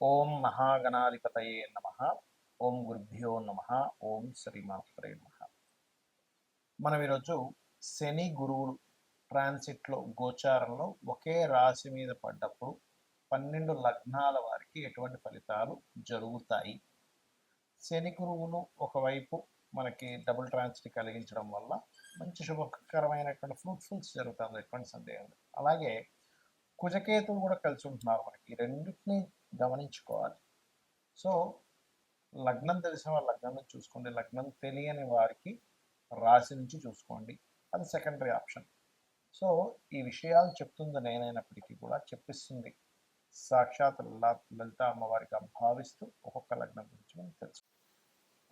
ఓం మహాగణాధిపతయే నమః. ఓం గురుభ్యో నమః. ఓం శ్రీమాత్రే నమః. మనం ఈరోజు శని గురువులు ట్రాన్సిట్లో గోచారంలో ఒకే రాశి మీద పడ్డప్పుడు 12 లగ్నాల వారికి ఎటువంటి ఫలితాలు జరుగుతాయి. శని గురువులు ఒకవైపు మనకి డబుల్ ట్రాన్సిట్ కలిగించడం వల్ల మంచి శుభకరమైనటువంటి ఫ్రూట్ఫుల్స్ జరుగుతుంది, ఎటువంటి సందేహం లేదు. అలాగే కుజకేతులు కూడా కలిసి ఉంటున్నారు. మనకి ఈ రెండింటిని గమనించుకోవాలి. సో లగ్నం తెలిసిన వారు లగ్నం నుంచి చూసుకోండి, లగ్నం తెలియని వారికి రాశి నుంచి చూసుకోండి, అది సెకండరీ ఆప్షన్. సో ఈ విషయాలు చెప్తుంది నేనైనప్పటికీ కూడా చెప్పిస్తుంది సాక్షాత్ లలిత అమ్మవారిగా భావిస్తూ ఒక్కొక్క లగ్నం గురించి మనం తెలుసు.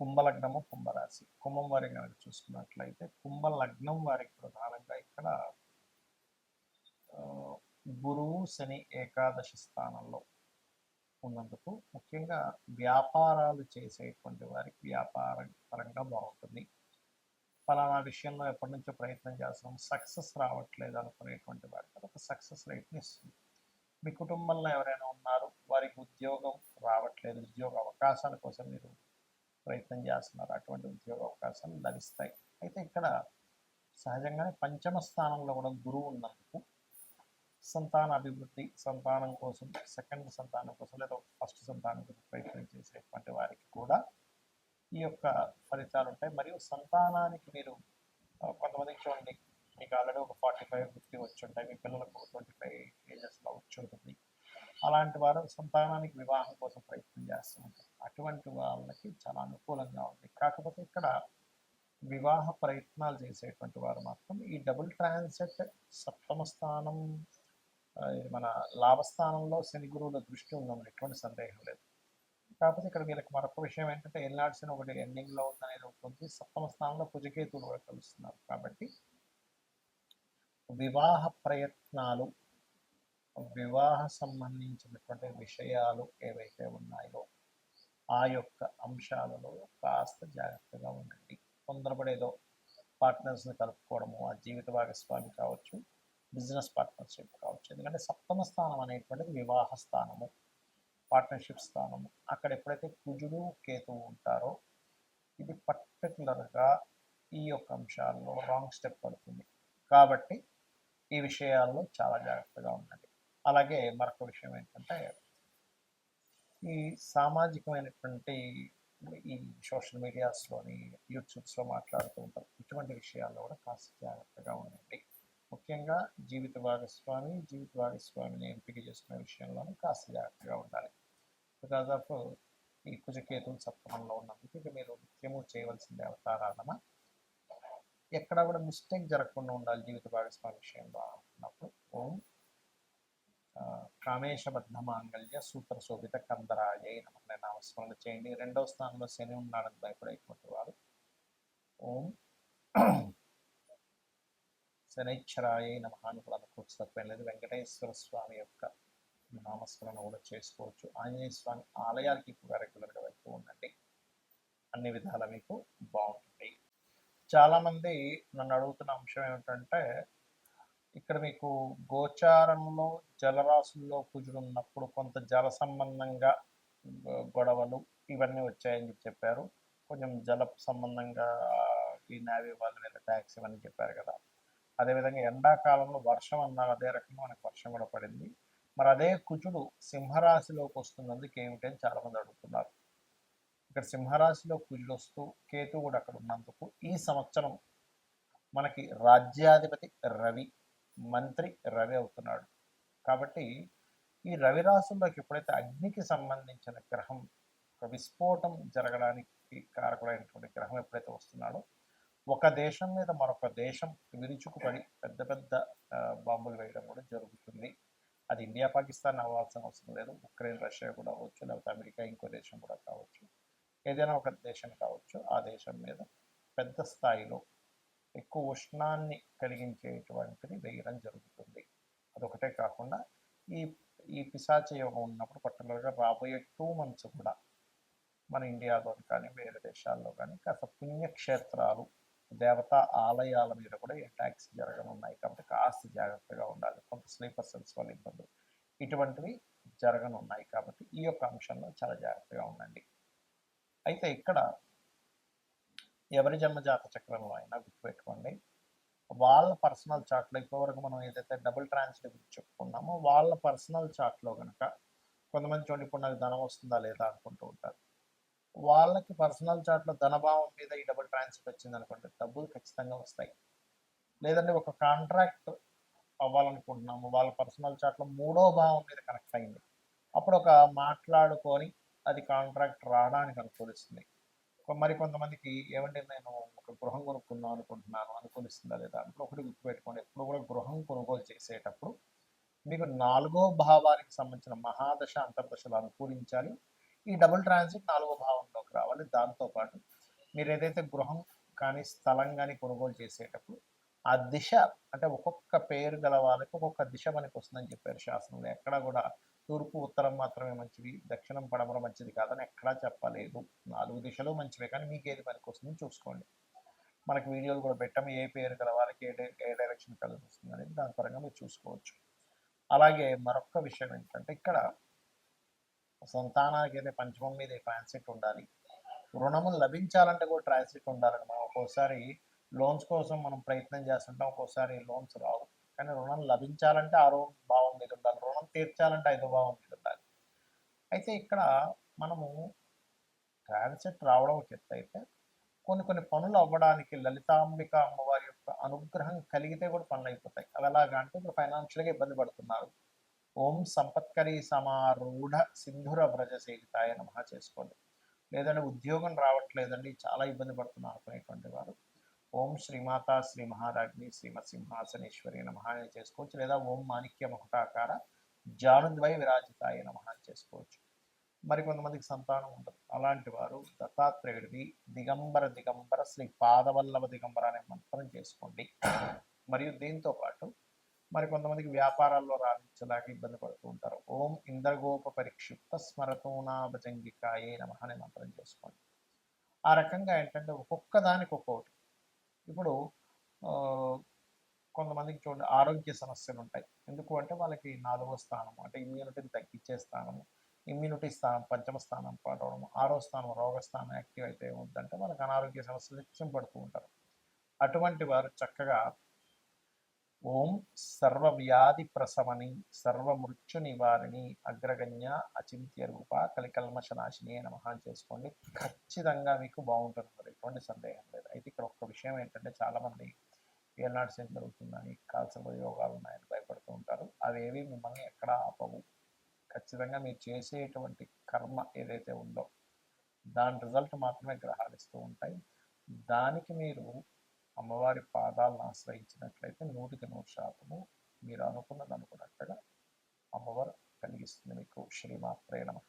కుంభలగ్నము కుంభరాశి. కుంభం వారికి కనుక చూసుకున్నట్లయితే కుంభ లగ్నం వారికి ప్రధానంగా ఇక్కడ గురువు శని ఏకాదశి స్థానంలో ఉన్నందుకు ముఖ్యంగా వ్యాపారాలు చేసేటువంటి వారికి వ్యాపార పరంగా బాగుంటుంది. ఫలానా విషయంలో ఎప్పటి నుంచో ప్రయత్నం చేస్తున్నాం, సక్సెస్ రావట్లేదు అనుకునేటువంటి వారికి ఒక సక్సెస్ రేట్ని ఇస్తుంది. మీ కుటుంబంలో ఎవరైనా ఉన్నారు, వారికి ఉద్యోగం రావట్లేదు, ఉద్యోగ అవకాశాల కోసం మీరు ప్రయత్నం చేస్తున్నారు, అటువంటి ఉద్యోగ అవకాశాలు లభిస్తాయి. అయితే ఇక్కడ సహజంగానే పంచమ స్థానంలో కూడా గురువు ఉన్నందుకు సంతాన అభివృద్ధి, సంతానం కోసం, సెకండ్ సంతానం కోసం లేదా ఫస్ట్ సంతానం కోసం ప్రయత్నం చేసేటువంటి వారికి కూడా ఈ యొక్క ఫలితాలు ఉంటాయి. మరియు సంతానానికి మీరు కొంతమందికి చూడండి, మీకు ఆల్రెడీ ఒక 45-50 వచ్చి ఉంటాయి, మీ పిల్లలకు 25 ఏజెస్లో వచ్చి ఉంటుంది. అలాంటి వారు సంతానానికి వివాహం కోసం ప్రయత్నం చేస్తూ ఉంటారు. అటువంటి వాళ్ళకి చాలా అనుకూలంగా ఉంది. కాకపోతే ఇక్కడ వివాహ ప్రయత్నాలు చేసేటువంటి వారు మాత్రం ఈ డబుల్ ట్రాన్సిట్ సప్తమ స్థానం, మన లాభస్థానంలో శని గురువుల దృష్టి ఉందని ఎటువంటి సందేహం లేదు. కాకపోతే ఇక్కడ వీళ్ళకి మరొక విషయం ఏంటంటే ఎల్నాడ్సిన ఒకటి ఎండింగ్లో ఉందనేది ఉంటుంది. సప్తమ స్థానంలో కుజకేతులు కూడా కలుస్తున్నారు. కాబట్టి వివాహ ప్రయత్నాలు, వివాహ సంబంధించినటువంటి విషయాలు ఏవైతే ఉన్నాయో ఆ యొక్క అంశాలలో కాస్త జాగ్రత్తగా ఉండండి. తొందరపడేదో పార్ట్నర్స్ని కలుపుకోవడము, ఆ జీవిత భాగస్వామి కావచ్చు, బిజినెస్ పార్ట్నర్షిప్ కావచ్చు. ఎందుకంటే సప్తమ స్థానం అనేటువంటిది వివాహ స్థానము, పార్ట్నర్షిప్ స్థానము. అక్కడ ఎప్పుడైతే కుజుడు కేతువు ఉంటారో ఇది పర్టికులర్గా ఈ యొక్క అంశాల్లో రాంగ్ స్టెప్ పడుతుంది. కాబట్టి ఈ విషయాల్లో చాలా జాగ్రత్తగా ఉండండి. అలాగే మరొక విషయం ఏంటంటే ఈ సామాజికమైనటువంటి ఈ సోషల్ మీడియాస్లోని యూట్యూబ్స్లో మాట్లాడుతూ ఉంటారు. ఇటువంటి విషయాల్లో కూడా కాస్త జాగ్రత్తగా ఉండండి. ముఖ్యంగా జీవిత భాగస్వామిని ఎంపిక చేసుకునే విషయంలోనూ కాస్త జాగ్రత్తగా ఉండాలి. బికాజ్ ఆఫ్ ఈ కుజకేతులు సప్తమంలో ఉన్నందుకు ఇక మీరు నిత్యము చేయవలసిన దేవతారాధన, ఎక్కడ కూడా మిస్టేక్ జరగకుండా ఉండాలి జీవిత భాగస్వామి విషయంలో అనుకున్నప్పుడు ఓం కామేశబద్ధ మాంగళ్య సూత్ర శోభిత కందరాయ నమః నామస్మరణ చేయండి. రెండవ స్థానంలో శని ఉన్నాడని భయపడేటువంటి వారు ఓం శనైశ్వరాయ నమః అని కూడా అనుకోవచ్చు, తప్పేం లేదు. వెంకటేశ్వర స్వామి యొక్క నామస్మరణ కూడా చేసుకోవచ్చు. ఆంజనేయ స్వామి ఆలయాలకి ఎక్కువగా రెగ్యులర్గా వెళ్తూ ఉండండి. అన్ని విధాల మీకు బాగుంటుంది. చాలామంది నన్ను అడుగుతున్న అంశం ఏమిటంటే ఇక్కడ మీకు గోచారంలో జలరాశుల్లో కుజుడు ఉన్నప్పుడు కొంత జల సంబంధంగా గొడవలు ఇవన్నీ వచ్చాయని చెప్పారు. కొంచెం జల సంబంధంగా ఈ నేవీ వాళ్ళ మీద ట్యాక్స్ ఇవన్నీ చెప్పారు కదా. అదేవిధంగా ఎండాకాలంలో వర్షం అన్నారు, అదే రకంగా మనకు వర్షం కూడా పడింది. మరి అదే కుజుడు సింహరాశిలోకి వస్తున్నందుకు ఏమిటని చాలామంది అడుగుతున్నారు. ఇక్కడ సింహరాశిలో కుజుడు వస్తూ కేతు కూడా అక్కడ ఉన్నందుకు ఈ సంవత్సరం మనకి రాజ్యాధిపతి రవి, మంత్రి రవి అవుతున్నాడు. కాబట్టి ఈ రవి రాశుల్లోకి ఎప్పుడైతే అగ్నికి సంబంధించిన గ్రహం, ఒక విస్ఫోటం జరగడానికి కారకుడైనటువంటి గ్రహం ఎప్పుడైతే వస్తున్నాడో ఒక దేశం మీద మరొక దేశం విరుచుకుపడి పెద్ద పెద్ద బాంబులు వేయడం కూడా జరుగుతుంది. అది ఇండియా పాకిస్తాన్ అవ్వాల్సిన అవసరం లేదు, ఉక్రెయిన్ రష్యా కూడా అవ్వచ్చు, లేకపోతే అమెరికా ఇంకో దేశం కూడా కావచ్చు, ఏదైనా ఒక దేశం కావచ్చు. ఆ దేశం మీద పెద్ద స్థాయిలో ఎక్కువ ఉష్ణాన్ని కలిగించేటువంటిది వేయడం జరుగుతుంది. అదొకటే కాకుండా ఈ ఈ పిశాచ యోగం ఉన్నప్పుడు పర్టికులర్గా రాబోయే 2 months కూడా మన ఇండియాలో కానీ వేరే దేశాల్లో కానీ కాస్త పుణ్యక్షేత్రాలు, దేవతా ఆలయాల మీద కూడా అటాక్స్ జరగనున్నాయి. కాబట్టి కాస్త జాగ్రత్తగా ఉండాలి. కొంత స్లీపర్ సెల్స్ వల్ల ఇబ్బందులు ఇటువంటివి జరగనున్నాయి కాబట్టి ఈ యొక్క అంశంలో చాలా జాగ్రత్తగా ఉండండి. అయితే ఇక్కడ ఎవరి జన్మజాత చక్రంలో అయినా గుర్తుపెట్టుకోండి, వాళ్ళ పర్సనల్ చార్ట్లో ఇప్పటివరకు మనం ఏదైతే డబుల్ ట్రాన్సిట్ గురించి చెప్పుకున్నామో వాళ్ళ పర్సనల్ చార్ట్లో కనుక కొంతమంది చూడండి, ఇప్పుడు నాకు ధనం వస్తుందా లేదా అనుకుంటూ ఉంటారు. వాళ్ళకి పర్సనల్ చార్ట్లో ధనభావం మీద ఈ డబుల్ ట్రాన్సిట్ వచ్చింది అనుకోండి, డబ్బులు ఖచ్చితంగా వస్తాయి. లేదంటే ఒక కాంట్రాక్ట్ అవ్వాలనుకుంటున్నాము, వాళ్ళ పర్సనల్ చార్ట్లో 3వ భావం మీద కనెక్ట్ అయింది, అప్పుడు ఒక మాట్లాడుకొని అది కాంట్రాక్ట్ రావడానికి అనుకూలిస్తుంది. మరి కొంతమందికి ఏమంటే నేను ఒక గృహం కొనుక్కుందాం అనుకుంటున్నాను, అనుకూలిస్తుందా లేదా అంటే ఒకటి గుర్తుపెట్టుకోండి, ఎప్పుడు కూడా గృహం కొనుగోలు చేసేటప్పుడు మీకు 4వ భావానికి సంబంధించిన మహాదశ అంతర్దశలు అనుకూలించాలి. ఈ డబుల్ ట్రాన్సిట్ 4వ భావంలోకి రావాలి. దాంతోపాటు మీరు ఏదైతే గృహం కానీ స్థలం కానీ కొనుగోలు చేసేటప్పుడు ఆ దిశ అంటే ఒక్కొక్క పేరు గల వాళ్ళకి ఒక్కొక్క దిశ మనకి వస్తుందని చెప్పారు శాస్త్రంలో. ఎక్కడా కూడా తూర్పు ఉత్తరం మాత్రమే మంచిది, దక్షిణం పడమర మంచిది కాదని ఎక్కడా చెప్పలేదు. 4 దిశలు మంచివే, కానీ మీకు ఏది పనికి వస్తుందని చూసుకోండి. మనకి వీడియోలు కూడా పెట్టాము, ఏ పేరు గల వాళ్ళకి ఏ డైరెక్షన్ కలిసి వస్తుంది అనేది దాని పరంగా మీరు చూసుకోవచ్చు. అలాగే మరొక విషయం ఏంటంటే, ఇక్కడ సంతానానికి అయితే పంచమం మీద ట్రాన్సిట్ ఉండాలి, రుణము లభించాలంటే కూడా ట్రాన్సిట్ ఉండాలని మనం ఒక్కోసారి లోన్స్ కోసం మనం ప్రయత్నం చేస్తుంటాం, ఒక్కోసారి లోన్స్ రావు. కానీ రుణం లభించాలంటే 6వ భావం మీద ఉండాలి, రుణం తీర్చాలంటే 5వ భావం మీద ఉండాలి. అయితే ఇక్కడ మనము ట్రాన్సిట్ రావడం ఒక ఎత్తు అయితే, కొన్ని పనులు అవ్వడానికి లలితాంబిక అమ్మవారి యొక్క అనుగ్రహం కలిగితే కూడా పనులు అయిపోతాయి. అవి ఎలాగా అంటే, ఇప్పుడు ఫైనాన్షియల్గా ఇబ్బంది పడుతున్నారు, ఓం సంపత్కరీ సమారూఢ సింధుర వ్రజ సేవితాయ నమః చేసుకోండి. లేదంటే ఉద్యోగం రావట్లేదండి, చాలా ఇబ్బంది పడుతున్నారు అనుకునేటువంటి వారు ఓం శ్రీమాత శ్రీ మహారాజ్ని శ్రీమత్ సింహాసనేశ్వరి నమః అని చేసుకోవచ్చు. లేదా ఓం మాణిక్య మకుటాకార జానుద్వయ విరాజితాయ నమః అని చేసుకోవచ్చు. మరి కొంతమందికి సంతానం ఉండదు, అలాంటి వారు దత్తాత్రేయుడిది దిగంబర శ్రీ పాదవల్లభ దిగంబర అనే మంత్రం చేసుకోండి. మరియు దీంతో పాటు మరి కొంతమందికి వ్యాపారాల్లో రాణించలేక ఇబ్బంది పడుతూ ఉంటారు, ఓం ఇంద్రగోప పరిక్షిప్త స్మరతోనాభజంగికాయే నమః అనే మంత్రం చేసుకోండి. ఆ రకంగా ఏంటంటే ఒక్కొక్క దానికి ఒక్కొక్కటి. ఇప్పుడు కొంతమందికి చూడండి ఆరోగ్య సమస్యలు ఉంటాయి, ఎందుకు అంటే వాళ్ళకి 4వ స్థానం అంటే ఇమ్యూనిటీని తగ్గించే స్థానము, ఇమ్యూనిటీ స్థానం పంచమ స్థానం పడవడం, 6వ స్థానం రోగస్థానం యాక్టివ్ అయితే ఉందంటే వాళ్ళకి అనారోగ్య సమస్యలు నిత్యం పడుతూ ఉంటారు. అటువంటి వారు చక్కగా ఓం సర్వవ్యాధి ప్రసవని సర్వమృత్యు నివారిణి అగ్రగణ్య అచింత్య రూప కలికల్మషనాశిని నమః చేసుకోండి. ఖచ్చితంగా మీకు బాగుంటుంది, మరి ఎటువంటి సందేహం లేదు. అయితే ఇక్కడ ఒక్క విషయం ఏంటంటే, చాలామంది ఏనాడు సేమ్ జరుగుతుందని కాల్సిన యోగాలు ఉన్నాయని భయపడుతూ ఉంటారు. అవేవి మిమ్మల్ని ఎక్కడా ఆపవు. ఖచ్చితంగా మీరు చేసేటువంటి కర్మ ఏదైతే ఉందో దాని రిజల్ట్ మాత్రమే గ్రహాలు ఇస్తూ ఉంటాయి. దానికి మీరు అమ్మవారి పాదాలను ఆశ్రయించినట్లయితే 100% మీరు అనుకున్నది అనుకున్నట్టుగా అమ్మవారు కలిగిస్తుంది మీకు. శ్రీమాత్రే నమః.